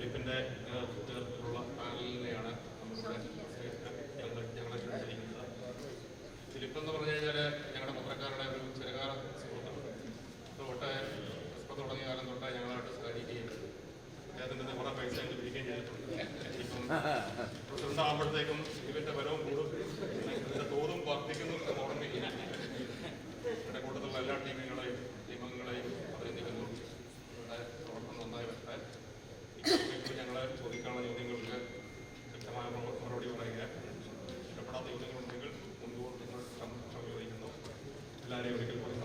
ഫിലിപ്പിൻ്റെ നേതൃത്വത്തിലുള്ള പാനലിനെയാണ് ഞങ്ങളെ ക്ഷണിച്ചിരിക്കുന്നത്. ഫിലിപ്പ് എന്ന് പറഞ്ഞു കഴിഞ്ഞാൽ ഞങ്ങളുടെ പത്രക്കാരുടെ ഒരു ചിരകാല സുഹൃത്താണ്. തൊട്ട് തുടങ്ങിയ കാലം തൊട്ട് ഞങ്ങളായിട്ട് സഹകരിക്കുകയും അദ്ദേഹത്തിൻ്റെ കുറേ പൈസ ഞങ്ങൾ പിരിക്കുകയും ചെയ്തിട്ടുണ്ട്. ഇപ്പം പ്രസിഡന്റ് ആകുമ്പോഴത്തേക്കും ഇതിൻ്റെ വരവും കൂടും, ഇതിൻ്റെ തോതും വർദ്ധിക്കുന്നു എന്ന് ഓർമ്മിക്കുക. ഞങ്ങളുടെ കൂട്ടത്തിലുള്ള എല്ലാ ടീമംഗങ്ങളെയും അഭിനന്ദിക്കുന്നു. ഇവിടെ പ്രവർത്തനം നന്നായി വരട്ടെ. ഇപ്പോൾ ഞങ്ങളെ ചോദിക്കാനുള്ള ചോദ്യങ്ങൾക്ക് വ്യക്തമായ മറുപടി പറയുക. ഇഷ്ടപ്പെടാത്ത ചോദ്യങ്ങളുണ്ടെങ്കിൽ മുൻകൂർ നിങ്ങൾ ചോദിക്കുന്നു. എല്ലാവരെയും ഒരിക്കൽ കൂടി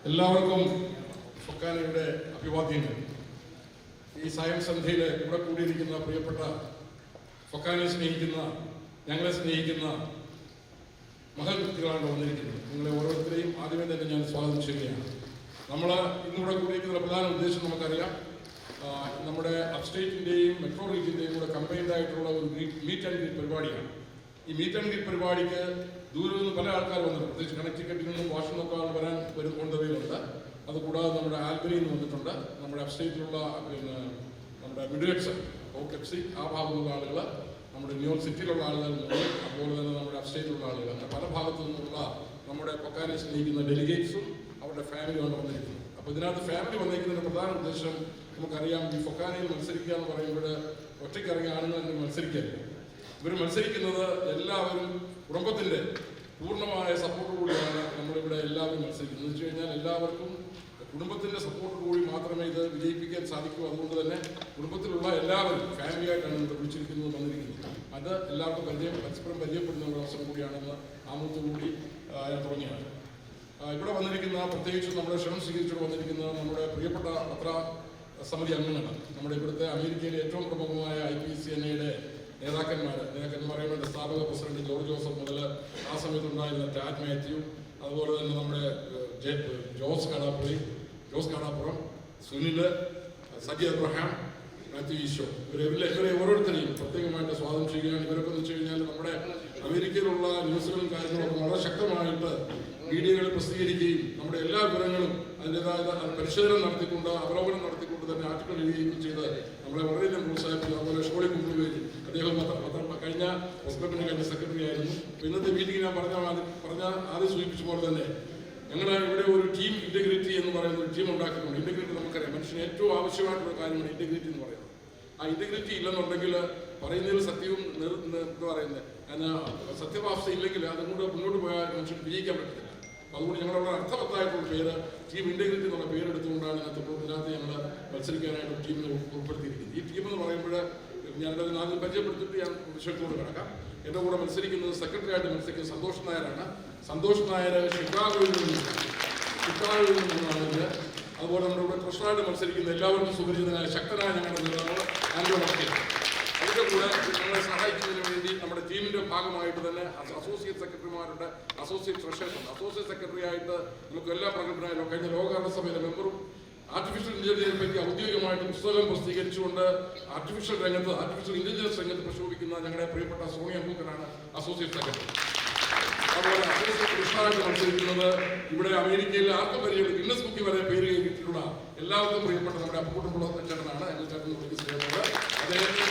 എല്ലാവർക്കും ഫൊക്കാനയുടെ അഭിവാദ്യങ്ങൾ. ഈ സായം സന്ധ്യയിൽ ഇവിടെ കൂടിയിരിക്കുന്ന പ്രിയപ്പെട്ട ഫൊക്കാനെ സ്നേഹിക്കുന്ന, ഞങ്ങളെ സ്നേഹിക്കുന്ന മഹൽ വ്യക്തികളാണ് വന്നിരിക്കുന്നത്. നിങ്ങളെ ഓരോരുത്തരെയും ആദ്യമേ തന്നെ ഞാൻ സ്വാഗതം ചെയ്യുകയാണ്. നമ്മൾ ഇന്നിവിടെ കൂടിയിരിക്കുന്ന പ്രധാന ഉദ്ദേശം നമുക്കറിയാം. നമ്മുടെ അപ്സ്റ്റേറ്റിൻ്റെയും മെട്രോ റീജിയൻ്റെയും കൂടെ കമ്പൈൻഡ് ആയിട്ടുള്ള ഒരു മീറ്റ് ആൻഡ് ഗ്രീറ്റ് പരിപാടിയാണ്. ഈ മീറ്റ് ആൻഡ് ഗ്രീറ്റ് പരിപാടിക്ക് ദൂരെ നിന്ന് പല ആൾക്കാർ വന്നിട്ടുണ്ട്. പ്രത്യേകിച്ച് കണക്റ്റിക്കറ്റിൽ നിന്നും വാഷിംഗ്ടൺ കൊണ്ടുവരുന്നുണ്ട്. അതുകൂടാതെ നമ്മുടെ ആൽബനിയിൽ നിന്ന് വന്നിട്ടുണ്ട്. നമ്മുടെ അപ്സ്റ്റേറ്റിലുള്ള നമ്മുടെ മിഡ്വെറ്റ്സ് ഓക്കെപ്സി ആ ഭാഗത്തുള്ള ആളുകൾ, നമ്മുടെ ന്യൂയോർക്ക് സിറ്റിയിലുള്ള ആളുകൾ, അതുപോലെ തന്നെ നമ്മുടെ അപ്സ്റ്റേറ്റിലുള്ള ആളുകൾ, അങ്ങനെ പല ഭാഗത്തു നിന്നുള്ള നമ്മുടെ ഫൊക്കാനെ സ്നേഹിക്കുന്ന ഡെലിഗേറ്റ്സും അവരുടെ ഫാമിലിയാണ് വന്നിരിക്കുന്നത്. അപ്പോൾ ഇതിനകത്ത് ഫാമിലി വന്നിരിക്കുന്നതിൻ്റെ പ്രധാന ഉദ്ദേശം നമുക്കറിയാം. ഈ ഫൊക്കാനയിൽ മത്സരിക്കുക എന്ന് പറയുമ്പോൾ ഒറ്റയ്ക്കിറങ്ങിയ ആളുകൾ മത്സരിക്കരുത്. ഇവർ മത്സരിക്കുന്നത് എല്ലാവരും കുടുംബത്തിൻ്റെ പൂർണ്ണമായ സപ്പോർട്ട് കൂടിയാണ് നമ്മളിവിടെ എല്ലാവരും മത്സരിക്കുന്നത്. എന്ന് വെച്ച് കഴിഞ്ഞാൽ എല്ലാവർക്കും കുടുംബത്തിൻ്റെ സപ്പോർട്ട് കൂടി മാത്രമേ ഇത് വിജയിപ്പിക്കാൻ സാധിക്കൂ. അതുകൊണ്ട് തന്നെ കുടുംബത്തിലുള്ള എല്ലാവരും ഫാമിലിയായിട്ടാണ് ഇവിടെ വിളിച്ചിരിക്കുന്നത്, വന്നിരിക്കുന്നത്. അത് എല്ലാവർക്കും പരസ്പരം പരിചയപ്പെടുന്ന ഒരു അവസരം കൂടിയാണെന്ന് ആമുഖത്തോടുകൂടി ഞാൻ തുടങ്ങിയാണ്. ഇവിടെ വന്നിരിക്കുന്ന, പ്രത്യേകിച്ച് നമ്മുടെ ക്ഷണം സ്വീകരിച്ചുകൊണ്ട് വന്നിരിക്കുന്ന നമ്മുടെ പ്രിയപ്പെട്ട പത്ര സമിതി അംഗങ്ങൾ, നമ്മുടെ ഇവിടുത്തെ അമേരിക്കയിലെ ഏറ്റവും പ്രമുഖമായ IPCNA നേതാക്കന്മാരുടെ സ്ഥാപക പ്രസിഡന്റ് ജോർജ് ജോസഫ് മുതൽ ആ സമയത്തുണ്ടായിരുന്ന ടാറ്റ് മാത്യു, അതുപോലെ തന്നെ നമ്മുടെ ജോസ് കാണാപ്പുറം, സുനിൽ, സജി അബ്രഹാം, മാത്യു ഈശോ, ഇവരെ ഓരോരുത്തരെയും പ്രത്യേകമായിട്ട് സ്വാഗതം ചെയ്യുകയാണ്. ഇവരൊക്കെ എന്ന് വെച്ച് കഴിഞ്ഞാൽ നമ്മുടെ അമേരിക്കയിലുള്ള ന്യൂസുകളും കാര്യങ്ങളൊക്കെ വളരെ ശക്തമായിട്ട് മീഡിയകളിൽ പ്രസിദ്ധീകരിക്കുകയും നമ്മുടെ എല്ലാ വിവരങ്ങളും അതിൻ്റെതായ പരിശോധന നടത്തിക്കൊണ്ട്, അവലോകനം നടത്തിക്കൊണ്ട് തന്നെ ആർട്ടിക്കിൾ എഴുതുകയും ചെയ്ത് നമ്മളെ വളരെയധികം പ്രോത്സാഹിപ്പിച്ചു. അതുപോലെ ഷോളി കുമ്പുകയും അദ്ദേഹം കഴിഞ്ഞ ഹോസ്പിറ്റലിൻ്റെ കഴിഞ്ഞ സെക്രട്ടറി ആയിരുന്നു. ഇന്നത്തെ മീറ്റിംഗ് ഞാൻ പറഞ്ഞ ആദ്യം സൂചിപ്പിച്ച പോലെ തന്നെ ഞങ്ങൾ ഇവിടെ ഒരു ടീം ഇൻറ്റഗ്രിറ്റി എന്ന് പറയുന്ന ഒരു ടീം ഉണ്ടാക്കുന്നുണ്ട്. ഇൻറ്റഗ്രിറ്റി നമുക്കറിയാം, മനുഷ്യന് ഏറ്റവും ആവശ്യമായിട്ടുള്ള കാര്യമാണ് ഇൻറ്റഗ്രിറ്റി എന്ന് പറയുന്നത്. ആ ഇൻറ്റഗ്രിറ്റി ഇല്ലെന്നുണ്ടെങ്കിൽ പറയുന്നതിൽ സത്യവും എന്താ പറയുന്നത് സത്യവാസ ഇല്ലെങ്കിൽ അതുകൊണ്ട് മുന്നോട്ട് പോയാൽ മനുഷ്യന് വിജയിക്കാൻ പറ്റത്തില്ല. അതുകൊണ്ട് ഞങ്ങളുടെ അർത്ഥവത്തായിട്ടുള്ള പേര് ടീം ഇൻറ്റഗ്രിറ്റി എന്നുള്ള പേരെടുത്തുകൊണ്ടാണ് ഇതിനകത്ത് ഞങ്ങൾ മത്സരിക്കാനായിട്ട് ടീമിനെ ഉൾപ്പെടുത്തിയിരിക്കുന്നത്. ഈ ടീം എന്ന് പറയുമ്പോൾ ഞാനത് ആദ്യം പരിചയപ്പെടുത്തിയിട്ട് ഞാൻ വിഷയത്തോട് കിടക്കാം. എൻ്റെ കൂടെ മത്സരിക്കുന്നത് സെക്രട്ടറി ആയിട്ട് മത്സരിക്കുന്ന സന്തോഷ് നായരാണ്. സന്തോഷ് നായർ ഷിക്കാഗോയിൽ നിന്നാണ്. അതുപോലെ നമ്മുടെ ഇവിടെ ട്രഷറായിട്ട് മത്സരിക്കുന്ന എല്ലാവർക്കും സുപരിചിതനായ ശക്തനായ ഞങ്ങളുടെ നേതാവ് ആൻഡ്രോ മർക്കറ്റ്. അതിൻ്റെ കൂടെ ഞങ്ങളെ സഹായിക്കുന്നതിന് വേണ്ടി നമ്മുടെ ടീമിൻ്റെ ഭാഗമായിട്ട് തന്നെ അസോസിയേറ്റ് സെക്രട്ടറിമാരുടെ അസോസിയേറ്റ് ട്രഷറേഴ്സ്, അസോസിയേറ്റ് സെക്രട്ടറി ആയിട്ട് നമുക്ക് എല്ലാ പ്രഗത്ഭനായാലും കഴിഞ്ഞ ലോകാരണസഭയിലെ മെമ്പറും ആർട്ടിഫിഷ്യൽ ഇന്റലിജൻസിനെ പറ്റി ഔദ്യോഗികമായിട്ട് പുസ്തകം പ്രസിദ്ധീകരിച്ചുകൊണ്ട് ആർട്ടിഫിഷ്യൽ ഇന്റലിജൻസ് രംഗത്ത് പ്രക്ഷോഭിക്കുന്ന ഞങ്ങളുടെ പ്രിയപ്പെട്ട സോണിയ മൂക്കനാണ് അസോസിയേറ്റ് സെക്രട്ടറി. അതുപോലെ അസോസിയേറ്റ് കൃഷ്ണനായിട്ട് മത്സരിക്കുന്നത് ഇവിടെ അമേരിക്കയിൽ ആർക്കും പരിചയം ഗിന്നസ് ബുക്കിൽ വരെ പേര് കിട്ടിയിട്ടുള്ള എല്ലാവർക്കും പ്രിയപ്പെട്ട നമ്മുടെ അപ്പുകുട്ടൻപിള്ള ചേട്ടനാണ്. എന്റെ ചേട്ടൻ വിളിക്കുന്നത് അദ്ദേഹത്തിന്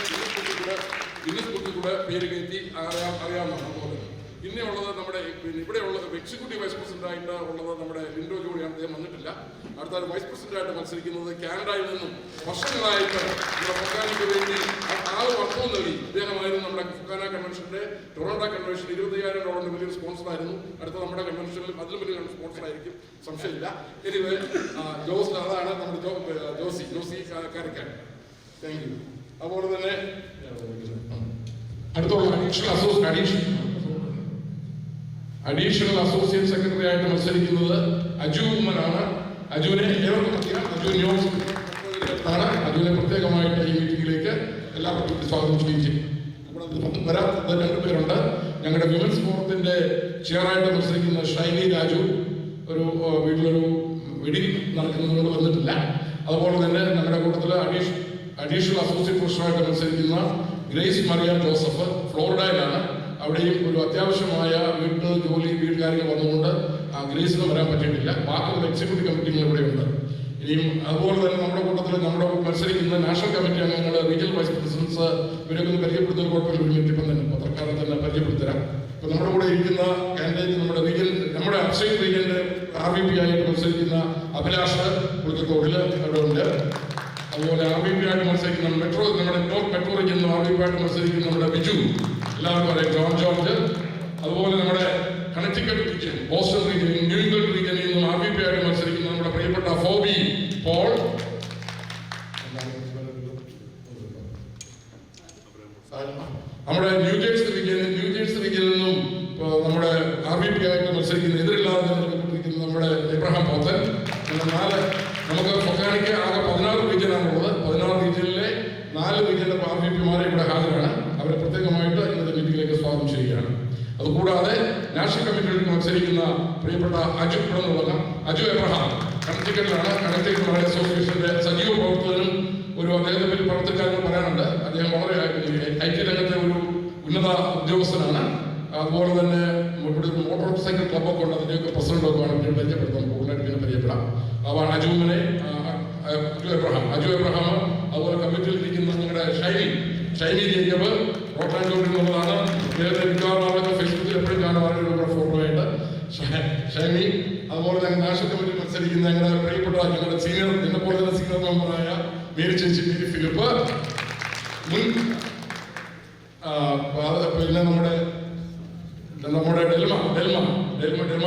ഗിന്നസ് ബുക്കിൽ കൂടെ പേര് കയറ്റി അറിയാവുന്നതാണ്. അതുപോലെ പിന്നെയുള്ളത് നമ്മുടെ ഇവിടെയുള്ളത് എക്സിക്യൂട്ടീവ് വൈസ് പ്രസിഡന്റായിട്ട് ഉള്ളത് നമ്മുടെ ലിൻഡോ ജോളിയാണ്. അദ്ദേഹം വന്നിട്ടില്ല. അടുത്ത വൈസ് പ്രസിഡന്റായിട്ട് മത്സരിക്കുന്നത് കാനഡയിൽ നിന്നും വർഷങ്ങളായിട്ട് നമ്മുടെ ഫൊക്കാനയ്ക്ക് വേണ്ടി വർഷവും നൽകി ഇദ്ദേഹമായിരുന്നു. നമ്മുടെ ഫൊക്കാന കൺവെൻഷന്റെ ടൊറോണ്ടോ കൺവെൻഷൻ $25,000 വലിയൊരു സ്പോൺസറായിരുന്നു. അടുത്ത നമ്മുടെ കൺവെൻഷനിൽ അതിലും വലിയ സ്പോൺസറായിരിക്കും, സംശയമില്ല. എനിവേ ജോസ്, അതാണ് നമ്മുടെ ജോസി കാരിക്കാൻ. Thank you. അതുപോലെ തന്നെ അടുത്തുള്ള അഡീഷണൽ അസോസിയേറ്റ് സെക്രട്ടറി ആയിട്ട് മത്സരിക്കുന്നത് അജു ഉമ്മനാണ്. അജുവിനെ ഏവർക്കും അറിയാം. അജുവിനെ പ്രത്യേകമായിട്ട് ഈ മീറ്റിംഗിലേക്ക് എല്ലാവർക്കും സ്വാഗതം ചെയ്യും. നമ്മുടെ വരാത്ത രണ്ടുപേരുണ്ട്. ഞങ്ങളുടെ വിമൻസ് ഫോറത്തിന്റെ ചെയറായിട്ട് മത്സരിക്കുന്ന ഷൈനി രാജു ഒരു വീട്ടിലൊരു വെഡിങ് നടക്കുന്നതുകൊണ്ട് വന്നിട്ടില്ല. അതുപോലെ തന്നെ ഞങ്ങളുടെ കൂട്ടത്തിൽ അഡീഷണൽ അസോസിയേറ്റ് പ്രൊഫസറായിട്ട് മത്സരിക്കുന്ന ഗ്രേസ് മറിയ ജോസഫ് ഫ്ലോറിഡയിലാണ്. അവിടെയും ഒരു അത്യാവശ്യമായ വീട്ടുകാര്യങ്ങൾ വന്നുകൊണ്ട് ഗ്രേസിന് വരാൻ പറ്റിയിട്ടില്ല. ബാക്കിയുള്ള എക്സിക്യൂട്ടീവ് കമ്മിറ്റികൾ ഇവിടെയുണ്ട്. ഇനിയും അതുപോലെ തന്നെ നമ്മുടെ കൂട്ടത്തിൽ നമ്മുടെ മത്സരിക്കുന്ന നാഷണൽ കമ്മിറ്റി അംഗങ്ങൾ, റീജിയണൽ വൈസ് പ്രസിഡൻസ്, ഇവരൊക്കെ ഒന്ന് പരിചയപ്പെടുത്തുന്ന കുഴപ്പമില്ല. ഒരു മിനിറ്റ് ഇപ്പം തന്നെ പത്രക്കാരെ തന്നെ പരിചയപ്പെടുത്തരാം. ഇപ്പം നമ്മുടെ കൂടെ ഇരിക്കുന്ന കാൻഡിഡേറ്റ് നമ്മുടെ അപ്സ്റ്റേറ്റ് റീജിയന്റെ RVP ആയിട്ട് മത്സരിക്കുന്ന അഭിലാഷ് പുളിക്കത്തോടിൽ അവിടെ ഉണ്ട്. അതുപോലെ RVP ആയിട്ട് മത്സരിക്കുന്ന നമ്മുടെ നോർത്ത് മെട്രോ റീജിയനിൽ RVP ആയിട്ട് മത്സരിക്കുന്ന നമ്മുടെ ബിജു, എല്ലാവർക്കും അറിയാം, ജോൺ ജോർജ്. അതുപോലെ നമ്മുടെ കണക്റ്റിക്കറ്റ് region, Boston region, new England റീജിയനിൽ നിന്നും RVP ആയിട്ട് മത്സരിക്കുന്ന നമ്മുടെ പ്രിയപ്പെട്ട ഫോബി പോൾ. നമ്മുടെ ന്യൂജേഴ്സി റീജിയനിൽ നിന്നും നമ്മുടെ RVP ആയിട്ട് മത്സരിക്കുന്ന എതിരില്ലാതെ നിൽക്കുന്ന നമ്മുടെ എബ്രഹാം പോത്തൻ. നമുക്ക് ഫൊക്കാനയ്ക്ക് ആകെ 16 റീജിയനാണുള്ളത്. 16 റീജിയനിലെ 4 റീജിയനിലെ RVPമാരെ ഇവിടെ ഹാജരാണ്. അവരെ പ്രത്യേകമായിട്ട് ഇന്നത്തെ മീറ്റിംഗിലേക്ക് സ്വാഗതം ചെയ്യുകയാണ്. അതുകൂടാതെ നാഷണൽ കമ്മിറ്റിയിലേക്ക് മത്സരിക്കുന്ന പ്രിയപ്പെട്ട അജു എബ്രഹാം കണക്റ്റിക്കറ്റിലാണ്. കണക്റ്റിക്കറ്റ് മലയാളി അസോസിയേഷന്റെ സജീവ പ്രവർത്തകനും അദ്ദേഹത്തെ പറ്റി പ്രവർത്തനക്കാരെന്ന് പറയാനുണ്ട്. അദ്ദേഹം വളരെ IT രംഗത്തെ ഒരു ഉന്നത ഉദ്യോഗസ്ഥനാണ്. അതുപോലെ തന്നെ ഇവിടെ ഒരു മോട്ടോർ സൈക്കിൾ ക്ലബ്ബൊക്കെ ഉണ്ട്, അതിൻ്റെയൊക്കെ പ്രസിഡന്റൊക്കെ ആണ്. പിന്നെ പരിചയപ്പെടുത്താം, കൂടുതലായിട്ട് പിന്നെ പരിചയപ്പെടാം. അതാണ് അജു എബ്രഹാം. അതുപോലെ കമ്മിറ്റിയിൽ ഇരിക്കുന്ന നിങ്ങളുടെ ഷൈനി ജേക്കബ് റോട്ടാൻഡോട്ടിൽ നിന്നുള്ളതാണ്. അദ്ദേഹത്തെ മിക്കവാറും ആളൊക്കെ ഫേസ്ബുക്കിൽ എപ്പോഴും കാണാൻ വളരെ ഫോട്ടോ ആയിട്ട് ഷൈനി. അതുപോലെ തന്നെ നാഷണൽ കമ്മിറ്റി മത്സരിക്കുന്ന ഞങ്ങളുടെ പ്രിയപ്പെട്ട ഞങ്ങളുടെ സീനിയർ, എന്നെപ്പോലെ തന്നെ സീനിയർ മെമ്പറായ മേരി ചേച്ചി, മേരി ഫിലിപ്പ്. പിന്നെ നമ്മുടെ ഡെൽമ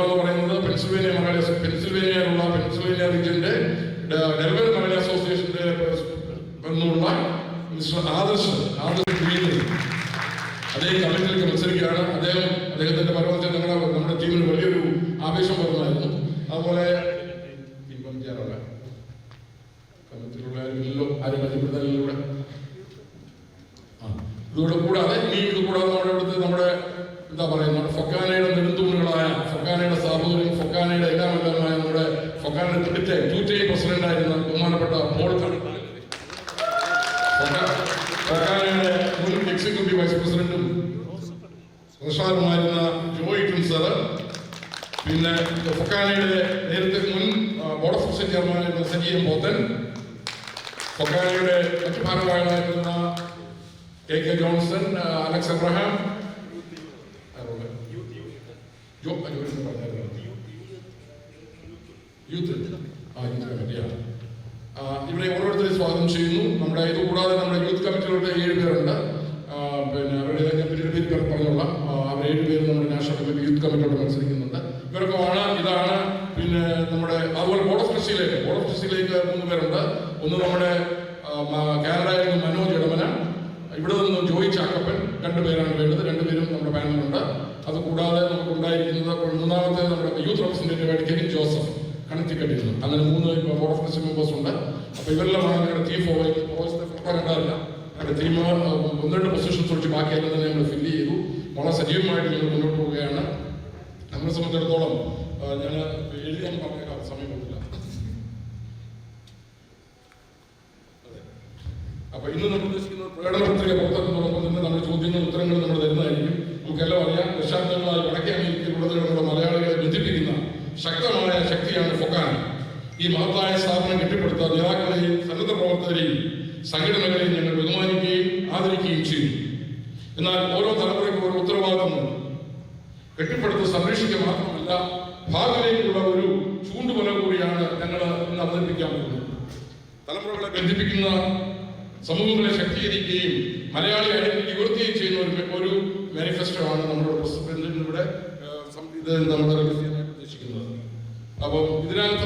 എന്ന് പറയുന്നത് പെൻസിൽവേനിയയിലുള്ള റീജിയന്റെ ഡെൽവർ മലയാളി അസോസിയേഷന്റെ നിന്നുള്ള മിസ്റ്റർ ആദർശ് അദ്ദേഹം കമ്മിറ്റിയിലേക്ക് മത്സരിക്കുകയാണ്. അദ്ദേഹത്തിന്റെ പരമാവധി നമ്മുടെ ടീമിന് വലിയൊരു ആവേശം പകർന്നായിരുന്നു. അതുപോലെ കമ്മിറ്റിയിലുള്ള ആരും പരിചയപ്പെടുത്താനിലൂടെ ഇതോടെ കൂടാതെ നമ്മുടെ എന്താ പറയുന്നത്, ഫൊക്കാനയുടെ നെടുന്തൂണുകളായ, ഫൊക്കാനയുടെ സ്ഥാപകരും ഫൊക്കാനയുടെ എല്ലാമെല്ലാമായ നമ്മുടെ ഫൊക്കാനയുടെ ടൂറ്റൈ പ്രസിഡന്റായിരുന്ന ബഹുമാനപ്പെട്ട പോൾ, ഫൊക്കാനയുടെ മുൻ എക്സിക്യൂട്ടീവ് വൈസ് പ്രസിഡന്റും പ്രസാദുമായിരുന്ന ജോയിട്ടൻ സാറ്, പിന്നെ ഫൊക്കാനയുടെ നേരത്തെ മുൻ ബോർഡ് ഓഫ് ട്രസ്റ്റി ചെയർമാനായിരുന്ന സജീവൻ പോത്തൻ, ഫൊക്കാനയുടെ മറ്റു ഭാരവാഹികളായിരുന്ന KK ജോൺസൺ, അലക്സ് എബ്രഹാം, ഇവരെ ഓരോരുത്തരെ സ്വാഗതം ചെയ്യുന്നു. നമ്മുടെ ഇത് കൂടാതെ നമ്മുടെ യൂത്ത് കമ്മിറ്റിയിലോട്ട് 7 പേരുണ്ട്. പിന്നെ അവരുടെ പേര് പറഞ്ഞോളാം. അവർ 7 പേര് നമ്മുടെ നാഷണൽ കമ്മിറ്റി യൂത്ത് കമ്മിറ്റിയോട് മത്സരിക്കുന്നുണ്ട്. ഇവരൊക്കെ ഇതാണ്. പിന്നെ നമ്മുടെ അതുപോലെ ബോർഡ് ഓഫ് ട്രസ്റ്റിയിലേക്ക് 3 പേരുണ്ട്. ഒന്ന് നമ്മുടെ കാനഡയിൽ നിന്ന് മനോജ് ഇടമന, ഇവിടെ നിന്ന് ജോയി ചാക്കപ്പൻ, 2 പേരാണ് വേണ്ടത്. 2 പേരും നമ്മുടെ പാനലുണ്ട്. അതുകൂടാതെ നമുക്ക് ഉണ്ടായിരിക്കുന്നത് മൂന്നാമത്തെ നമ്മുടെ യൂത്ത് റെപ്രസെന്റേറ്റീവ് ആയിട്ട് കെവിൻ ജോസഫ് കണക്റ്റിക്കറ്റിൽ നിന്ന്. അങ്ങനെ 3 ബോർഡ് ഓഫ് ട്രസ്റ്റി മെമ്പേഴ്സ് ഉണ്ട്. അപ്പോൾ ഇവരെല്ലാമാണ് ഞങ്ങളുടെ ടീം ഫോട്ടോ കണ്ടാറില്ല. ഞങ്ങളുടെ ടീം 1-2 പൊസിഷൻസ് ഒഴിച്ച് ബാക്കിയെല്ലാം തന്നെ നമ്മൾ ഫില്ല് ചെയ്തു. വളരെ സജീവമായിട്ട് ഞങ്ങൾ മുന്നോട്ട് പോവുകയാണ്. നമ്മളെ സംബന്ധിച്ചിടത്തോളം ഞാൻ എഴുതാൻ പറഞ്ഞേക്കാം, സമയം കൊടുത്തില്ല. അപ്പൊ ഇന്ന് നമ്മൾ ഉദ്ദേശിക്കുന്നത് പ്രകടന പത്രിക പുറത്തിറക്കുന്നതോടൊപ്പം തന്നെ നമ്മുടെ ചോദ്യങ്ങളും ഉത്തരങ്ങളും നമ്മൾ തരുന്നതായിരിക്കും. നമുക്കെല്ലാം അറിയാം, ദശാബ്ദങ്ങളായി വടക്കേ അമേരിക്കയിലുടനീളമുള്ള മലയാളികളെ ബന്ധിപ്പിക്കുന്ന ശക്തമായ ശക്തിയാണ് ഫൊക്കാന. ഈ മഹത്തായ സ്ഥാപനം കെട്ടിപ്പടുത്ത നേതാക്കളെയും സന്നദ്ധ പ്രവർത്തകരെയും സംഘടനകളെയും ഞങ്ങൾ ബഹുമാനിക്കുകയും ആദരിക്കുകയും ചെയ്യും. എന്നാൽ ഓരോ തലമുറയ്ക്കും ഓരോ ഉത്തരവാദിത്തമുണ്ട്. കെട്ടിപ്പടുത്ത് സംരക്ഷിക്കുക മാത്രമല്ല, ഭാവിയിലേക്കുള്ള ഒരു ചൂണ്ടുവല കൂടിയാണ് ഞങ്ങൾ ഇന്ന് അവതരിപ്പിക്കാൻ പോകുന്നത്. തലമുറകളെ ബന്ധിപ്പിക്കുന്ന, സമൂഹങ്ങളെ ശക്തീകരിക്കുകയും മലയാളി ഐഡന്റിറ്റി ഉയർത്തുകയും ചെയ്യുന്ന ഒരു മാനിഫെസ്റ്റോ ആണ് നമ്മുടെ പ്രസിഡന്റിന് ഇവിടെ നമ്മൾ റിലീസ് ചെയ്യാനായിട്ട് ഉദ്ദേശിക്കുന്നത്. അപ്പം ഇതിനകത്ത്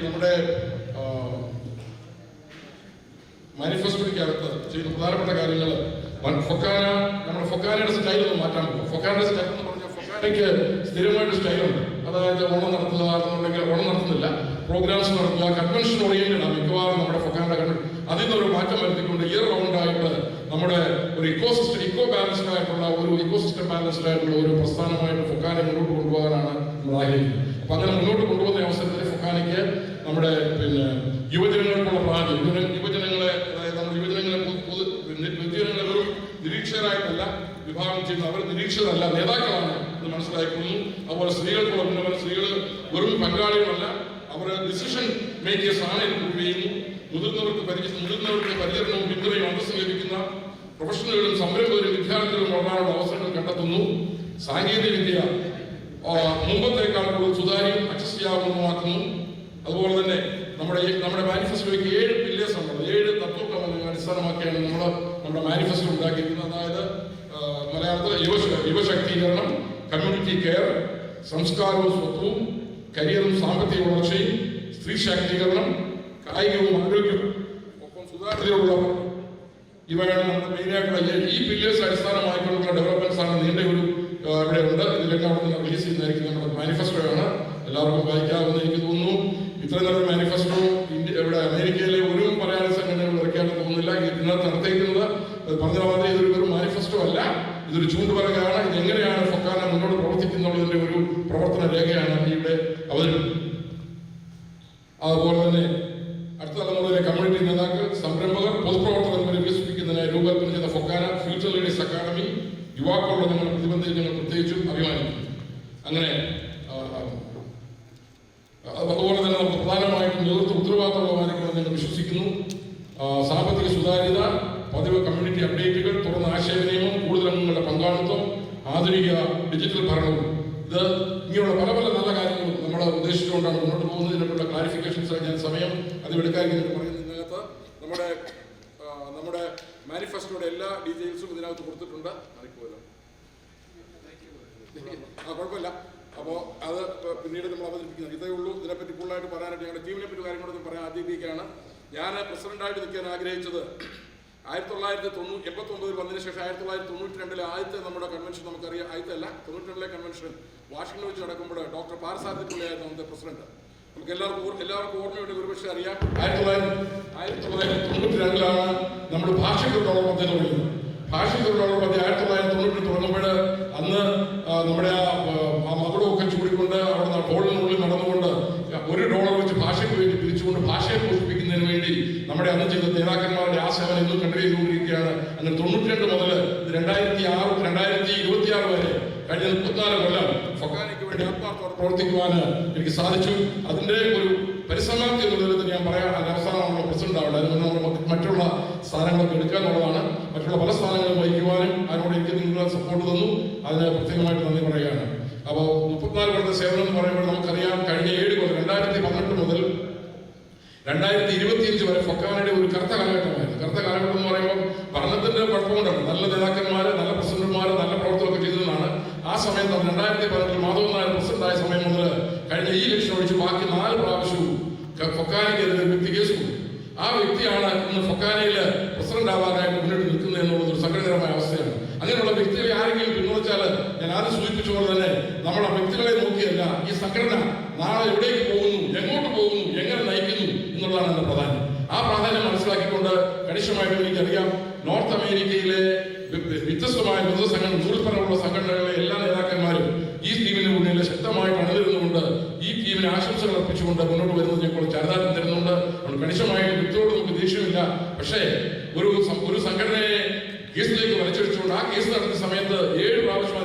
നമ്മുടെ മാനിഫെസ്റ്റോയ്ക്കകത്ത് ചെയ്യുന്ന പ്രധാനപ്പെട്ട കാര്യങ്ങൾ, നമ്മുടെ ഫൊക്കാനയുടെ സ്റ്റൈൽ ഒന്ന് മാറ്റാൻ പോകും. ഫൊക്കാനയുടെ സ്റ്റൈൽ എന്ന് പറഞ്ഞാൽ ഫൊക്കാനയ്ക്ക് സ്ഥിരമായിട്ട് സ്റ്റൈലുണ്ട്. അതായത് ഓണം നടത്തുക എന്നുണ്ടെങ്കിൽ ഓണം നടത്തുന്നില്ല, പ്രോഗ്രാംസ് നടത്തുക, കൺവെൻഷൻ ഓറിയന്റഡ് ആണ് മിക്കവാറും നമ്മുടെ ഫൊക്കാനയുടെ കൺവെൻഷൻ. അതിൽ നിന്നൊരു മാറ്റം വരുത്തിക്കൊണ്ട് ഇയർ റൗണ്ടായിട്ട് നമ്മുടെ ഒരു ഇക്കോ ബാലൻസ്ഡ് ആയിട്ടുള്ള ഒരു പ്രസ്ഥാനമായിട്ട് ഫൊക്കാനെ മുന്നോട്ട് കൊണ്ടുപോകാനാണ് നമ്മൾ ആഗ്രഹിക്കുന്നത്. അപ്പൊ അങ്ങനെ മുന്നോട്ട് കൊണ്ടുപോകുന്ന അവസരത്തിൽ ഫൊക്കാനയ്ക്ക് നമ്മുടെ യുവജനങ്ങൾക്കുള്ള പ്രാധാന്യം, യുവജനങ്ങളെ അതായത് നമ്മുടെ യുവജനങ്ങളെ വെറും നിരീക്ഷകരായിട്ടല്ല വിഭാഗം ചെയ്യുന്നത്. അവർ നിരീക്ഷകരല്ല, നേതാക്കളാണ് എന്ന് മനസ്സിലാക്കുന്നു. അതുപോലെ സ്ത്രീകൾക്കുള്ള ഉന്നമനം, സ്ത്രീകൾ വെറും പങ്കാളികളല്ല, അവർ ഡിസിഷൻ മേക്കേഴ്സ് ആണ് എന്ന് പ്രൂവ് ചെയ്യുന്നു. മുതിർന്നവർക്ക് പരിചരണവും പിന്തുണയും അന്തസ്സും ലഭിക്കുന്ന പ്രൊഫഷണലുകളും സംരംഭകരും വിദ്യാർത്ഥികളും വളരാനുള്ള അവസരങ്ങൾ കണ്ടെത്തുന്നു. സാങ്കേതിക വിദ്യ മുമ്പത്തേക്കാൾ കൂടുതൽ സുതാര്യവും അക്സസ് ചെയ്യാവുന്നതുമാക്കുന്നു. അതുപോലെ തന്നെ നമ്മുടെ മാനിഫെസ്റ്റോയ്ക്ക് 7 പില്ലേഴ്സ് ഉള്ളത്, 7 തത്വങ്ങൾ അടിസ്ഥാനമാക്കിയാണ് നമ്മുടെ മാനിഫെസ്റ്റോ ഉണ്ടാക്കിയിരിക്കുന്നത്. അതായത് മലയാളത്തിൽ യുവശക്തീകരണം, കമ്മ്യൂണിറ്റി കെയർ, സംസ്കാരവും സ്വത്വവും, കരിയറും സാമ്പത്തിക വളർച്ചയും, സ്ത്രീ ശാക്തീകരണം, കായികവും ആരോഗ്യവും, ഒപ്പം സുതാര്യതയുള്ള ഇവയാണ് നമ്മുടെ മെയിനായിട്ടുള്ള ഈ പില്ലേഴ്സ് അടിസ്ഥാനമായിട്ടുള്ള ഡെവലപ്മെന്റ്സ് ആണ്. നീണ്ട ഒരു ഇവിടെ ഉണ്ട്. ഇതിലൊക്കെ അവിടെ നിന്ന് റിലീസ് ചെയ്യുന്നതായിരിക്കും നമ്മുടെ മാനിഫെസ്റ്റോയാണ്. എല്ലാവർക്കും വായിക്കാമെന്ന് എനിക്ക് തോന്നുന്നു. ഇത്രയും നല്ലൊരു മാനിഫെസ്റ്റോ ഇവിടെ അമേരിക്കയിലെ ഒരു മലയാളി സംഘടനകൾ ഇറക്കിയാണെന്ന് തോന്നുന്നില്ല. ഇതിനകത്ത് നടത്തിയിരിക്കുന്നത് പറഞ്ഞ മാതിരി ഇതൊരു വെറും മാനിഫെസ്റ്റോ അല്ല, ഇതൊരു ചൂണ്ടുപലകയാണ്. ഇത് എങ്ങനെയാണ് ഫൊക്കാന മുന്നോട്ട് പ്രവർത്തിക്കുന്നുള്ളതിന്റെ ഒരു പ്രവർത്തന രേഖയാണ് ഇവിടെ അവതരിപ്പിക്കുന്നത്. അതുപോലെ തന്നെ അടുത്ത തലമുറയിലെ കമ്മ്യൂണിറ്റി നേതാക്കൾ, സംരംഭകർ, പൊതുപ്രവർത്തകർ എന്നിവരെ വികസിപ്പിക്കുന്നതിനായി രൂപകൽപ്പന ചെയ്ത ഫൊക്കാന ഫ്യൂച്ചർ ലീഡേഴ്സ് അക്കാദമി യുവാക്കളുടെ ഞങ്ങളുടെ പ്രതിബന്ധത്തിൽ ഞങ്ങൾ പ്രത്യേകിച്ചും അഭിമാനിക്കുന്നു. അങ്ങനെ അതുപോലെ തന്നെ നമുക്ക് പ്രധാനമായിട്ടും നേതൃത്വ ഉത്തരവാദിത്തമുള്ളവരായിരിക്കുമെന്ന് ഞങ്ങൾ വിശ്വസിക്കുന്നു. സാമ്പത്തിക സുതാര്യത, പതിവ് കമ്മ്യൂണിറ്റി അപ്ഡേറ്റുകൾ, തുറന്ന ആശയവിനിമയം, കൂടുതൽ അംഗങ്ങളുടെ പങ്കാളിത്തം, ആധുനിക ഡിജിറ്റൽ ഭരണവും, ഇത് ഇങ്ങനെയുള്ള പല പല നല്ല കാര്യങ്ങളും നമ്മൾ ഉദ്ദേശിച്ചുകൊണ്ടാണ് മുന്നോട്ട് പോകുന്നത്. ഇതിനുള്ള ക്ലാരിഫിക്കേഷൻസ് ഞാൻ സമയം അതിലെടുക്കാമെന്ന് പറയുന്നത്. ഇതിനകത്ത് നമ്മുടെ മാനിഫെസ്റ്റോയുടെ എല്ലാ ഡീറ്റെയിൽസും ഇതിനകത്ത് കൊടുത്തിട്ടുണ്ട്. കുഴപ്പമില്ല. അപ്പോൾ അത് പിന്നീട് നമ്മൾ അവതരിപ്പിക്കുന്നത് ഇതേ ഉള്ളൂ. ഇതിനെപ്പറ്റി കൂടുതലായിട്ട് പറയാനായിട്ട് ഞങ്ങളുടെ ടീമിനെ പറ്റി കാര്യങ്ങളൊന്നും പറയാൻ ആഗ്രഹിക്കുകയാണ്. ഞാൻ പ്രസിഡന്റായിട്ട് നിൽക്കാൻ ആഗ്രഹിച്ചത് 1989 വന്നതിന് ശേഷം 1992 ആദ്യത്തെ നമ്മുടെ കൺവെൻഷൻ നമുക്കറിയാം. ആദ്യത്തെ അല്ല, 92 കൺവെൻഷൻ വാഷിംഗ്ടൺ വെച്ച് നടക്കുമ്പോൾ ഡോക്ടർ പാർസാദി പിള്ളയായിരുന്നു നമ്മുടെ പ്രസിഡന്റ്. നമുക്ക് എല്ലാവർക്കും ഓർമ്മയുണ്ട്, ഒരുപക്ഷെ അറിയാം. 1992 നമ്മുടെ ഭാഷയ്ക്കുള്ള പദ്ധതി തുടങ്ങുന്നത്. ഭാഷയ്ക്കുള്ള പദ്ധതി 1990 തുടങ്ങുമ്പോൾ അന്ന് നമ്മുടെ ആ മകളൊക്കെ ചൂടിക്കൊണ്ട് അവിടെ ഹോളിനുള്ളിൽ നടന്നുകൊണ്ട് $1 വെച്ച് ഭാഷയ്ക്ക് വേണ്ടി പിരിച്ചുകൊണ്ട് ഭാഷയെ പോഷിപ്പിക്കുന്നതിന് വേണ്ടി നമ്മുടെ അന്ന് ചെയ്ത നേതാക്കന്മാരുടെ ആ സേവനം ഇന്നും കണ്ടിന്യൂ ചെയ്തുകൊണ്ടിരിക്കുകയാണ്. അങ്ങനെ 92 മുതൽ 2026 വരെ കഴിഞ്ഞ 34 കൊല്ലം ഫൊക്കാനയ്ക്ക് വേണ്ടി ആത്മാർത്ഥത്തോടെ പ്രവർത്തിക്കുവാൻ എനിക്ക് സാധിച്ചു. അതിന്റെ ഒരു പരിസമാപ്തി എന്നുള്ളത് ഞാൻ പറയാം. അതിന്റെ അവസാനമാണല്ലോ പ്രസിഡന്റ് ആവേണ്ടത്. അതിന് നമ്മൾ മറ്റുള്ള സ്ഥാനങ്ങളൊക്കെ എടുക്കുക എന്നുള്ളതാണ്. മറ്റുള്ള പല സ്ഥാനങ്ങളും വഹിക്കുവാനും അതിനോട് എനിക്ക് നിങ്ങൾ സപ്പോർട്ട് തന്നു. അതിന് പ്രത്യേകമായിട്ട് നന്ദി പറയുകയാണ്. അപ്പോൾ 34 കൊല്ലത്തെ സേവനം എന്ന് പറയുമ്പോൾ നമുക്കറിയാം, കഴിഞ്ഞ 7 കൊല്ലം 2018 മുതൽ 2025 വരെ ഫൊക്കാനയുടെ ഒരു കറുത്ത കാലഘട്ടമായിരുന്നു. കറുത്ത കാലഘട്ടം എന്ന് പറയുമ്പോൾ പഠനത്തിന്റെ കുഴപ്പമുണ്ടാണ്. നല്ല നേതാക്കന്മാര്, നല്ല പ്രസിഡന്റുമാര്, നല്ല പ്രവർത്തനമൊക്കെ ചെയ്തതെന്നാണ്. ആ സമയത്ത് 2018 മാധവൻ നായർ പ്രസിഡന്റായ സമയം മുതൽ കഴിഞ്ഞ ഈ ഇലക്ഷൻ ഒഴിച്ച് ബാക്കി 4 പ്രാവശ്യവും ഫൊക്കാനയ്ക്കെതിരെ വ്യക്തി കേസ് കൊടുത്തു. ആ വ്യക്തിയാണ് ഇന്ന് ഫൊക്കാനയിൽ പ്രസിഡന്റ് ആവാനായിട്ട് മുന്നോട്ട് നിൽക്കുന്നത് എന്നുള്ളത് ഒരു സങ്കടകരമായ അവസ്ഥയാണ്. അങ്ങനെയുള്ള വ്യക്തികളെ ആരെങ്കിലും പിന്തുണച്ചാൽ ഞാൻ ആദ്യം സൂചിപ്പിച്ച പോലെ തന്നെ നമ്മൾ ആ വ്യക്തികളെ നോക്കിയല്ല, ഈ സംഘടന നാളെ എവിടേക്ക് പോകുന്നു, എങ്ങോട്ട് പോകുന്നു, എങ്ങനെ നയിക്കുന്നു എന്നുള്ളതാണ് എന്റെ പ്രാധാന്യം. ആ പ്രാധാന്യം മനസ്സിലാക്കിക്കൊണ്ട് കണിശമായിട്ട് എനിക്കറിയാം, നോർത്ത് അമേരിക്കയിലെ വ്യത്യസ്തമായ സംഘടന, നൂൽപ്പരമുള്ള സംഘടനകളിലെ എല്ലാ നേതാക്കന്മാരും ഈ ടീമിന് മുന്നിൽ ശക്തമായിട്ട് അണിനിരുന്നുകൊണ്ട് ഈ ടീമിന് ആശംസകൾ അർപ്പിച്ചുകൊണ്ട് മുന്നോട്ട് വരുന്നത് ഞങ്ങൾ ചാരിതാർത്ഥ്യം തരുന്നുണ്ട്. നമ്മൾ കണിശമായിട്ട് വ്യക്തിയോട് നമുക്ക് ദേഷ്യമില്ല. പക്ഷേ ഒരു സംഘടനയെ കേസിലേക്ക് വലിച്ചടിച്ചുകൊണ്ട് ആ കേസ് നടത്തിയ സമയത്ത് 4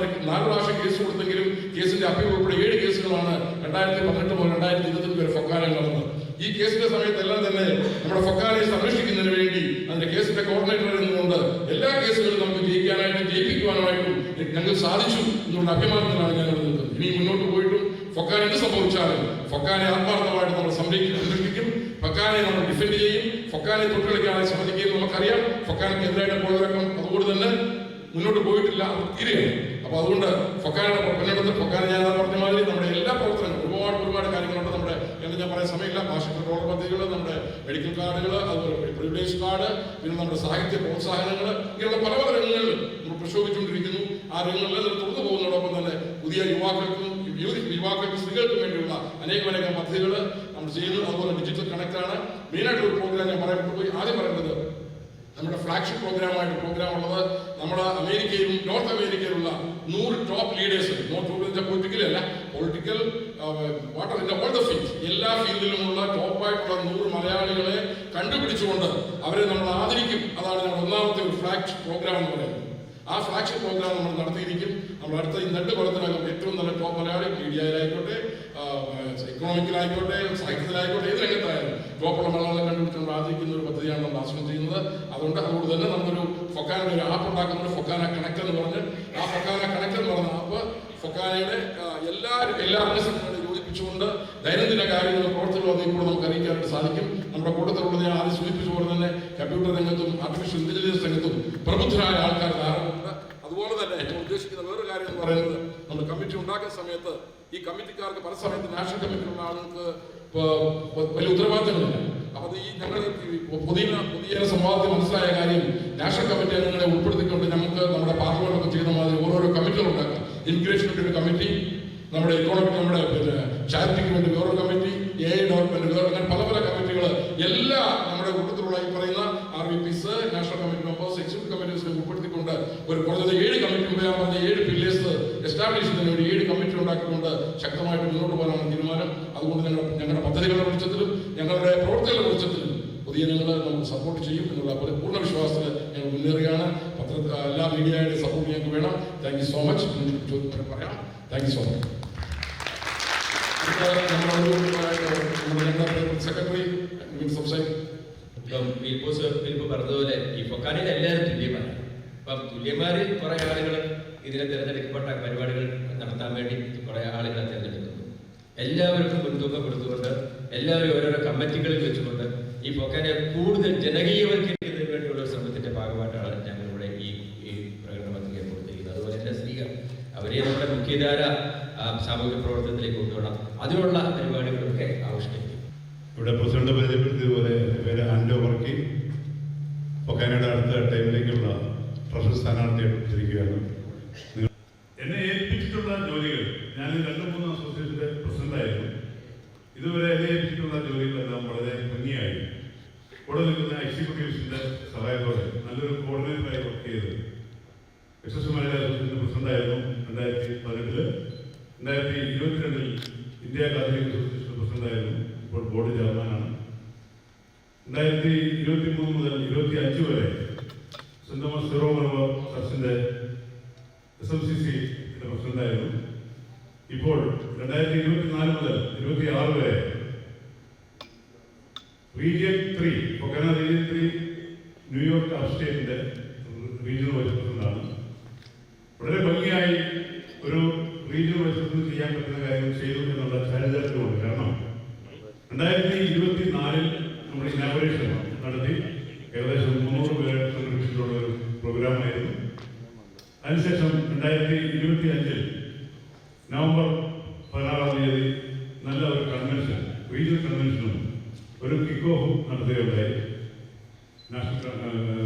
പ്രാവശ്യം കേസ് കൊടുത്തെങ്കിലും കേസിന്റെ അപ്പീൽ ഉൾപ്പെടെ 7 കേസുകളാണ് 2018 മുതൽ 2025 വരെ ഫൊക്കാനയിൽ നടന്നത്. ഈ കേസിന്റെ സമയത്തെല്ലാം തന്നെ നമ്മുടെ ഫൊക്കാനയെ സംരക്ഷിക്കുന്നതിന് വേണ്ടി അതിന്റെ കേസിന്റെ കോർഡിനേറ്റർ എന്നുകൊണ്ട് എല്ലാ കേസുകളും നമുക്ക് ജയിപ്പിക്കുവാനായിട്ടും ഞങ്ങൾ സാധിച്ചു എന്നുള്ള അഭിമാനത്തിലാണ് ഞങ്ങൾ നിൽക്കുന്നത്. ഇനി മുന്നോട്ട് പോയിട്ടും ഫൊക്കാന എന്ത് സംഭവിച്ചാലും ഫൊക്കാനെ ആത്മാർത്ഥമായിട്ട് നമ്മൾ സംരക്ഷിക്കും. ഫൊക്കാനെ നമ്മൾ ഡിഫെൻഡ് ചെയ്യും. ഫൊക്കാനെ തൊട്ടുകളിക്കാതെ സമ്മതിക്കുകയും നമുക്കറിയാം. ഫൊക്കാനയ്ക്ക് എതിരായിട്ട് പോയവരക്കം അതുകൊണ്ട് തന്നെ മുന്നോട്ട് പോയിട്ടില്ല, അത് തീരെയാണ്. അപ്പൊ അതുകൊണ്ട് ഫൊക്കാനയുടെ പിന്നിടത്ത് ഫൊക്കാന ഞാൻ പറഞ്ഞ മാതിരി നമ്മുടെ എല്ലാ പ്രവർത്തനങ്ങളും ഒരുപാട് കാര്യങ്ങളുണ്ട്. നമ്മുടെ ഞാൻ പറയാൻ സമയമില്ല. ഭാഷയ്ക്കുള്ള പദ്ധതികൾ, നമ്മുടെ മെഡിക്കൽ കാർഡുകൾ, അതുപോലെ പ്രിവിലേജ് കാർഡ്, പിന്നെ നമ്മുടെ സാഹിത്യ പ്രോത്സാഹനങ്ങൾ, ഇങ്ങനെയുള്ള പല രംഗങ്ങളിൽ നമ്മൾ പ്രക്ഷോഭിച്ചുകൊണ്ടിരിക്കുന്നു. ആ രംഗങ്ങളിൽ തുറന്നു പോകുന്നതോടൊപ്പം തന്നെ പുതിയ യുവാക്കൾക്കും സ്ത്രീകൾക്കും വേണ്ടിയുള്ള അനേകം പദ്ധതികൾ നമ്മൾ ചെയ്യുന്നു. അതുപോലെ ഡിജിറ്റൽ കണക്റ്റാണ് മെയിനായിട്ടുള്ള ഒരു പ്രോഗ്രാം ഞാൻ പോയി ആദ്യം പറയുന്നത്. നമ്മുടെ ഫ്ലാഗ്ഷിപ്പ് പ്രോഗ്രാം ഉള്ളത് നമ്മുടെ അമേരിക്കയിലും നോർത്ത് അമേരിക്കയിലുള്ള 100 ടോപ്പ് ലീഡേഴ്സ്, പൊളിറ്റിക്കൽ അല്ല, പൊളിറ്റിക്കൽ എല്ലാ ഫീൽഡിലുമുള്ള ടോപ്പായിട്ടുള്ള 100 മലയാളികളെ കണ്ടുപിടിച്ചുകൊണ്ട് അവരെ നമ്മൾ ആദരിക്കും. അതാണ് നമ്മുടെ ഒന്നാമത്തെ ഒരു ഫ്ലാഗ്ഷിപ്പ് പ്രോഗ്രാം എന്ന് പറയുന്നത്. ആ ഫ്ലാഗ്ഷിപ്പ് പ്രോഗ്രാം നമ്മൾ നടത്തിയിരിക്കും. നമ്മൾ അടുത്ത ഈ 2 കൊല്ലത്തിനകം ഏറ്റവും നല്ല ടോപ്പ് മലയാളി മീഡിയയിലായിക്കോട്ടെ, ഇക്കണോമിക്കലായിക്കോട്ടെ, സാഹിത്യത്തിലായിക്കോട്ടെ, ഏത് രംഗത്തായാലും ഗോകുളം മലയാളം കണ്ടുപിടിച്ചുകൊണ്ട് ആദരിക്കുന്ന ഒരു പദ്ധതിയാണ് നമ്മൾ ആസൂത്രണം ചെയ്യുന്നത്. അതുകൊണ്ട് തന്നെ നമ്മളൊരു ഫൊക്കാനയുടെ ഒരു ആപ്പ് ഉണ്ടാക്കുന്നുണ്ട്, ഫൊക്കാന കണക്ട് എന്ന് പറഞ്ഞ്. ആ ഫൊക്കാന കണക്ട് എന്ന് പറഞ്ഞ ആപ്പ് ഫൊക്കാനയുടെ എല്ലാ അംഗസംഘങ്ങളെ യോജിപ്പിച്ചുകൊണ്ട് ദൈനംദിന കാര്യങ്ങൾ പ്രവർത്തനങ്ങൾ അതിൽ കൂടെ നമുക്ക് അറിയിക്കാനായിട്ട് സാധിക്കും. നമ്മുടെ കൂട്ടത്തിലുള്ള ഞാൻ ആദ്യം സൂചിപ്പിച്ച പോലെ തന്നെ കമ്പ്യൂട്ടർ രംഗത്തും ആർട്ടിഫിഷ്യൽ ഇന്റലിജൻസ് രംഗത്തും പ്രബുദ്ധരായ ആൾക്കാർ ധാരാളമുണ്ട്. അതുപോലെ തന്നെ ഇപ്പോൾ ഉദ്ദേശിക്കുന്ന വേറൊരു കാര്യം എന്ന് പറയുന്നത്, നമ്മൾ കമ്മിറ്റി ഉണ്ടാക്കുന്ന സമയത്ത് ഈ കമ്മിറ്റിക്കാർക്ക് പല സമയത്ത് നാഷണൽ കമ്മിറ്റിയിലുള്ള ആളുകൾക്ക് വലിയ ഉത്തരവാദിത്തങ്ങളില്ല. അപ്പോൾ ഈ ഞങ്ങൾ പുതിയ സംവാദത്തിൽ മനസ്സിലായ കാര്യം, നാഷണൽ കമ്മിറ്റി അംഗങ്ങളെ ഉൾപ്പെടുത്തിക്കൊണ്ട് നമുക്ക് നമ്മുടെ പാർലമെന്റൊക്കെ ചെയ്യുന്ന മാതിരി ഓരോരോ കമ്മിറ്റികൾ ഉണ്ടാക്കാം. ഇമിഗ്രേഷന് ഒരു കമ്മിറ്റി, നമ്മുടെ ഇക്കോണമിക്, നമ്മുടെ ചാരിറ്റിക്ക് വേണ്ടി വേറൊരു കമ്മിറ്റി, ഡെവലപ്മെന്റ് വേറെ, അങ്ങനെ പല പല കമ്മിറ്റികൾ എല്ലാ നമ്മുടെ കൂട്ടത്തിലുള്ള ഈ പറയുന്ന RVPs, national committee members, executive കമ്മിറ്റീസിനെ ഉൾപ്പെടുത്തിക്കൊണ്ട് ഒരു കുറഞ്ഞത് 7 കമ്മിറ്റി മുമ്പ് ഞാൻ പറഞ്ഞ 7 പില്ലേഴ്സ് എസ്റ്റാബ്ലിഷ് ചെയ്യുന്നതിന് ഒരു 7 കമ്മിറ്റി ഉണ്ടാക്കിക്കൊണ്ട് ശക്തമായിട്ട് മുന്നോട്ട് പോകാനാണ് തീരുമാനം. അതുകൊണ്ട് ഞങ്ങളുടെ പദ്ധതികളുടെ വെളിച്ചത്തിലും ഞങ്ങളുടെ പ്രവർത്തികളുടെ വെളിച്ചത്തിലും പൊതുജനങ്ങൾ നമുക്ക് സപ്പോർട്ട് ചെയ്യും എന്നുള്ള പൂർണ്ണ വിശ്വാസത്തിൽ ഞങ്ങൾ മുന്നേറുകയാണ്. എല്ലാ മീഡിയയുടെ സപ്പോർട്ട് ഞങ്ങൾക്ക് വേണം. Thank you so much. പറയാം, thank you so much. Secretary സംസാരിക്കും. ഫിലിപ്പ് പറഞ്ഞതുപോലെ ഈ ഫൊക്കാനയിൽ എല്ലാവരും തുല്യമാണ്. അപ്പം തുല്യമാര് കുറെ ആളുകൾ ഇതിനെ തിരഞ്ഞെടുക്കപ്പെട്ട പരിപാടികൾ നടത്താൻ വേണ്ടി കുറെ ആളുകളെ തിരഞ്ഞെടുക്കുന്നു. എല്ലാവർക്കും മുൻതൂക്കം കൊടുത്തുകൊണ്ട് എല്ലാവരും ഓരോരോ കമ്മിറ്റികളിൽ വെച്ചുകൊണ്ട് ഈ ഫൊക്കാനെ കൂടുതൽ ജനകീയവൽക്കരിക്കുന്നതിന് വേണ്ടിയുള്ള ഒരു ശ്രമത്തിന്റെ ഭാഗമായിട്ടാണ് ഞങ്ങളിവിടെ ഈ പ്രകടന പത്രിക കൊടുത്തിരിക്കുന്നത്. അതുപോലെ തന്നെ സ്ത്രീകൾ അവരെ നമ്മുടെ മുഖ്യധാര സാമൂഹ്യ പ്രവർത്തനത്തിലേക്ക് കൊണ്ടുപോകണം. അതിനുള്ള പരിപാടികളൊക്കെ ആവിഷ്കരിക്കും. ഇവിടെ പ്രസിഡന്റ് പരിചയപ്പെടുത്തിയതുപോലെ എൻ്റെ പേര് ആൻഡോ വർക്കി. ഫൊക്കാനയുടെ അടുത്ത ടൈമിലേക്കുള്ള ട്രഷർ സ്ഥാനാർത്ഥിയായിട്ടിരിക്കുകയാണ്. എന്നെ ഏൽപ്പിച്ചിട്ടുള്ള ജോലികൾ, ഞാൻ 2-3 അസോസിയേഷന്റെ പ്രസിഡന്റായിരുന്നു. ഇതുവരെ എന്നെ ഏൽപ്പിച്ചിട്ടുള്ള ജോലികളെല്ലാം വളരെ ഭംഗിയായി ഇവിടെ നിൽക്കുന്ന എക്സിക്യൂട്ടീവ്സിന്റെ സഹായത്തോടെ നല്ലൊരു കോർഡിനേറ്ററായി വർക്ക് ചെയ്ത് എക്സസ് മലയാള അസോസിയേഷന്റെ പ്രസിഡന്റായിരുന്നു 2018. 2022 ഇന്ത്യ കാത്തലിക് അസോസിയേഷൻ പ്രസിഡന്റായിരുന്നു. ഇപ്പോൾ ബോർഡ് ചെയർമാനാണ്. 2023 മുതൽ 2025 വരെ സെന്റ് തോമസ് സീറോ മലബാർ ചർച്ചിന്റെ SMCC പ്രസിഡന്റായിരുന്നു. ഇപ്പോൾ 2024 മുതൽ 26 വരെ റീജിയൻ 3 ഫൊക്കാന റീജിയൻ 3 ന്യൂയോർക്ക് അപ്സ്റ്റേറ്റിന്റെ റീജിയണൽ വൈസ് പ്രസിഡന്റാണ്. വളരെ ഭംഗിയായി ഒരു റീജിയണൽ വൈസ് പ്രസിഡന്റ് ചെയ്യാൻ പറ്റുന്ന കാര്യം ചെയ്തു എന്നുള്ള ചാരിതാർത്ഥ്യമുണ്ട്. കാരണം 2024 നമ്മൾ ഇനാഗുറേഷൻ നടത്തി ഏകദേശം 300 പേരെ സംഘടിപ്പിച്ചിട്ടുള്ള ഒരു പ്രോഗ്രാമായിരുന്നു. അതിനുശേഷം 2025 നവംബർ 16 നല്ല ഒരു കൺവെൻഷൻ, റീജിയണൽ കൺവെൻഷനും ഒരു കിക്ക് ഓഫും നടത്തുകയുണ്ടായി. നാഷണൽ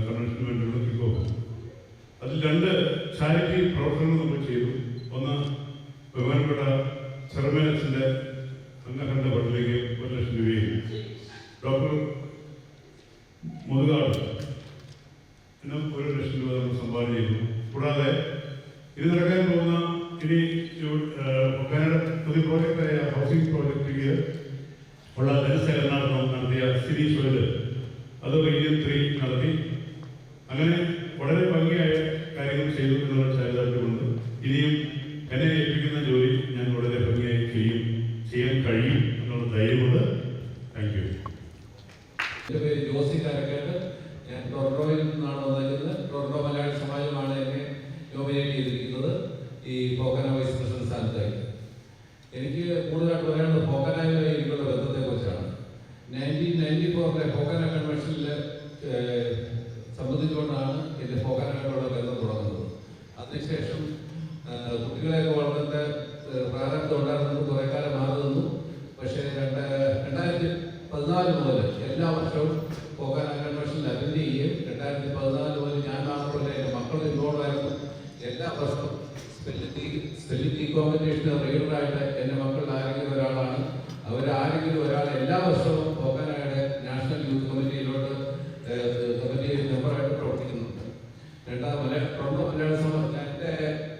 കൺവെൻഷന് വേണ്ടിയുള്ള കിക്ക് ഓഫ്. അതിൽ 2 ചാരിറ്റി പ്രവർത്തനങ്ങൾ നമ്മൾ ചെയ്തു. ഒന്ന്, ബഹുമാനപ്പെട്ട ചെറുമേനസിന്റെ അംഗഖണ്ഡ പട്ടിലേക്ക് 1 ലക്ഷം രൂപയും ഡോക്ടർ മുതുകാട് 1 ലക്ഷം രൂപ നമ്മൾ സംഭാവന ചെയ്തു. കൂടാതെ ഇത് നടക്കാൻ പോകുന്ന ഇനി പുതിയ പ്രോജക്റ്റായ ഹൗസിംഗ് പ്രോജക്റ്റിലേക്ക് ഉള്ള ധനസേകരണാർത്ഥം നടത്തിയ സ്ഥിതി തൊഴിൽ അത് റീജിയൻ 3 നടത്തി. അങ്ങനെ വളരെ ഭംഗിയായ കാര്യങ്ങൾ ചെയ്തു എന്നുള്ള ചാരിതാർത്ഥ്യമുണ്ട്. ഇനിയും എന്നെ ഏൽപ്പിക്കുന്ന ജോലി ഞാൻ വളരെ ഭംഗിയായി ചെയ്യാൻ കഴിയും എന്നുള്ള ധൈര്യമുണ്ട്. Thank you. എൻ്റെ പേര് ജോസി കാരക്കാട്ട്. ഞാൻ ടൊറന്റോയിൽ നിന്നാണ് വന്നിരിക്കുന്നത്. ടൊറന്റോ മലയാളി സമാജമാണ് എന്നെ നോമിനേറ്റ് ചെയ്തിരിക്കുന്നത് ഈ ഫൊക്കാന വൈസ് പ്രസിഡന്റ് സ്ഥാനത്തായി. എനിക്ക് കൂടുതലായിട്ട് പറയാനുള്ളത് ഫൊക്കാനയുമായി എനിക്കുള്ള ബന്ധത്തെക്കുറിച്ചാണ്. 1994 ഫൊക്കാന കൺവെൻഷനിൽ സംബന്ധിച്ചുകൊണ്ടാണ് എൻ്റെ ഫൊക്കാനയോടുള്ള ബന്ധം തുടങ്ങുന്നത്. അതിനുശേഷം കുട്ടികളെയൊക്കെ വളർത്തേണ്ട പ്രാരംഭം ഉണ്ടായിരുന്നത് കുറേ കാലം മാറി നിന്നു. പക്ഷേ 2014 മുതൽ എല്ലാ വർഷവും ഫൊക്കാന കൺവെൻഷനിൽ അറ്റൻഡ് ചെയ്യുകയും 2014 മുതൽ ഞാൻ മാത്രമല്ല എൻ്റെ മക്കൾ ഇൻവോൾവ് ആയിരുന്നു. എല്ലാ വർഷവും സ്പെല്ലിംഗ് കോമ്പറ്റീഷന് റീഡറായിട്ട് എൻ്റെ മക്കളിൽ ആരെങ്കിലും ഒരാളാണ്. അവരാരെങ്കിലും ഒരാൾ എല്ലാ വർഷവും ഫൊക്കാനയുടെ നാഷണൽ യൂത്ത് കമ്മിറ്റിയിലോട്ട് കമ്മിറ്റി മെമ്പറായിട്ട് പ്രവർത്തിക്കുന്നുണ്ട്. ടൊറന്റോ മലയാള സമാജം എൻ്റെ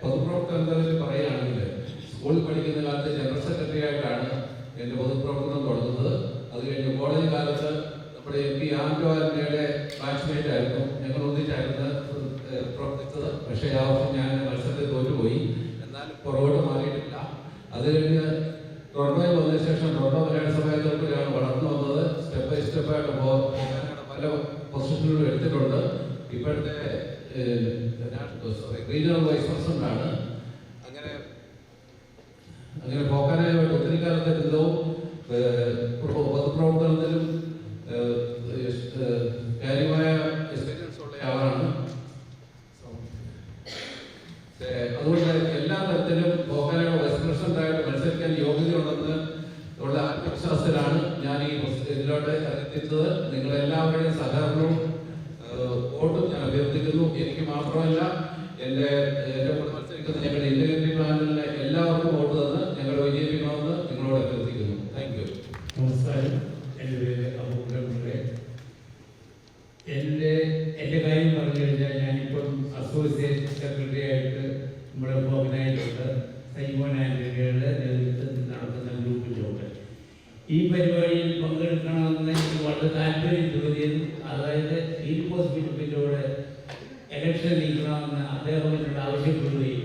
പൊതുപ്രവർത്തനത്തിൽ പറയുകയാണെങ്കിൽ സ്കൂളിൽ പഠിക്കുന്ന കാലത്ത് ജനറൽ സെക്രട്ടറി ആയിട്ടാണ് എൻ്റെ പൊതുപ്രവർത്തനം തുടങ്ങുന്നത്. അത് കഴിഞ്ഞ് കോളേജ് കാലത്ത് നമ്മുടെ MP ആൻഡോയുടെ ബാച്ച്മേറ്റ് ആയിരുന്നു. ഞങ്ങൾ ഒന്നിച്ചായിരുന്നു പ്രവർത്തിച്ചത്. പക്ഷേ ആ വർഷം ഞാൻ മത്സരത്തിൽ തോറ്റുപോയി. എന്നാൽ പുറകോട്ട് മാറിയിട്ടില്ല. അത് കഴിഞ്ഞ് ടൊറന്റോ സ്വർണ്ണ മലയാള സമയത്തോടെയാണ് വളർന്നു വന്നത്. സ്റ്റെപ്പ് ബൈ സ്റ്റെപ്പായിട്ട് പല പൊസിഷനുകളും എടുത്തിട്ടുണ്ട്. ഇപ്പോഴത്തെ റീജിയണൽ വൈസ് പ്രസിഡന്റാണ്. അങ്ങനെ പോക്കാനായിട്ട് ഒത്തിരി കാലത്തെ ബന്ധവും പൊതുപ്രവർത്തനത്തിലും കാര്യമായ എക്സ്പീരിയൻസ് ഉള്ള ആളാണ്. അതുകൊണ്ട് എല്ലാ തരത്തിലും പോക്കാനായിട്ട് വൈസ് പ്രസിഡന്റായിട്ട് മത്സരിക്കാൻ യോഗ്യതയുണ്ടെന്ന് ഉള്ള ആത്മവിശ്വാസത്തിലാണ് ഞാൻ ഈ ഇതിലോട്ട് എത്തിച്ചത്. നിങ്ങളെല്ലാവരുടെയും സഹകരണവും വോട്ടും ഞാൻ അഭ്യർത്ഥിക്കുന്നു. എനിക്ക് മാത്രമല്ല, എൻ്റെ കൂടെ മത്സരിക്കുന്ന ഞങ്ങളുടെ ഇന്റഗ്രേറ്റീവ് പാനലിലെ എല്ലാവർക്കും വോട്ട് തന്ന് ഞങ്ങളുടെ വിജയിപ്പിക്കണമെന്ന് നിങ്ങളോട് അഭ്യർത്ഥിക്കുന്നു. Thank you. നമസ്കാരം. എൻ്റെ പേര് അബൂബക്കർ. എൻ്റെ കാര്യം പറഞ്ഞു കഴിഞ്ഞാൽ ഞാനിപ്പം അസോസിയേറ്റ് സെക്രട്ടറി ആയിട്ട് നമ്മുടെ ഭവനായിട്ടുണ്ട്. സൈമോൻ ആന്റണിയുടെ നേതൃത്വത്തിൽ നടത്തുന്ന ഗ്രൂപ്പിലുണ്ട്. ഈ പരിപാടിയിൽ പങ്കെടുക്കണമെന്ന് എനിക്ക് വളരെ താല്പര്യം തോന്നിയതും, അതായത് ഫീൽഡ് ബിഷപ്പിലൂടെ ഇലക്ഷൻ നീക്കണമെന്ന് അദ്ദേഹം എന്നോട് ആവശ്യപ്പെടുകയും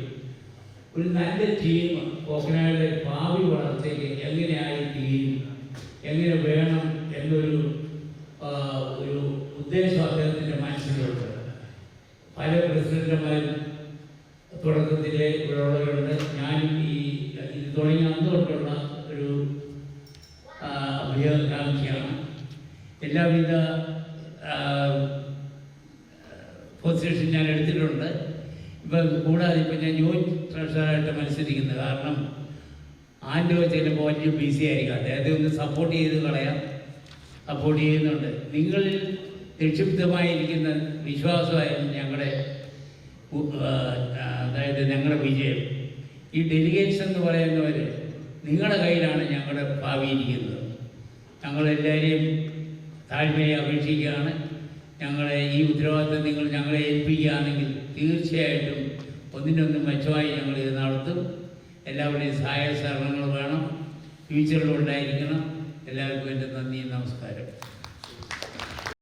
ഒരു നല്ല ടീം പോക്കനായുടെ ഭാവി വളർച്ചയ്ക്ക് എങ്ങനെയായി തീരും, എങ്ങനെ വേണം എന്നൊരു ഒരു ഉദ്ദേശം അദ്ദേഹത്തിൻ്റെ മനസ്സിലുണ്ട്. പല പ്രസിഡന്റുമാരും തുടക്കത്തിലെ ഉള്ളവരുണ്ട്. ഞാനും ഇത് തുടങ്ങിയ അന്നുകൊണ്ടുള്ള ഒരു അഭ്യർത്ഥനയാണ്. എല്ലാവിധ പൊസിഷൻ ഞാൻ എടുത്തിട്ടുണ്ട്. ഇപ്പം കൂടാതെ ഇപ്പം ഞാൻ ജോയിൻറ്റ് ട്രഷറായിട്ട് മത്സരിക്കുന്നത്. കാരണം ആൻഡോ ചിലപ്പോൾ വലിയ ബിസി ആയിരിക്കും. അദ്ദേഹത്തെ ഒന്ന് സപ്പോർട്ട് ചെയ്ത് കളയാം. സപ്പോർട്ട് ചെയ്യുന്നുണ്ട്. നിങ്ങളിൽ നിക്ഷിപ്തമായിരിക്കുന്ന വിശ്വാസമായിരുന്നു ഞങ്ങളുടെ അതായത് ഞങ്ങളുടെ വിജയം. ഈ ഡെലിഗേറ്റ്സ് എന്ന് പറയുന്നവർ നിങ്ങളുടെ കയ്യിലാണ് ഞങ്ങളുടെ ഭാവി ഇരിക്കുന്നത്. ഞങ്ങളെല്ലാവരെയും താഴ്മയെ അപേക്ഷിക്കുകയാണ്. ഞങ്ങളെ ഈ ഉത്തരവാദിത്വം നിങ്ങൾ ഞങ്ങളെ ഏൽപ്പിക്കുകയാണെങ്കിൽ തീർച്ചയായിട്ടും ഒന്നിനൊന്നും മെച്ചമായി ഞങ്ങൾ ഇത് നടത്തും. എല്ലാവരുടെയും സഹായ സഹകരണങ്ങൾ വേണം, ഫ്യൂച്ചറിലുണ്ടായിരിക്കണം. എല്ലാവർക്കും എൻ്റെ നന്ദി, നമസ്കാരം.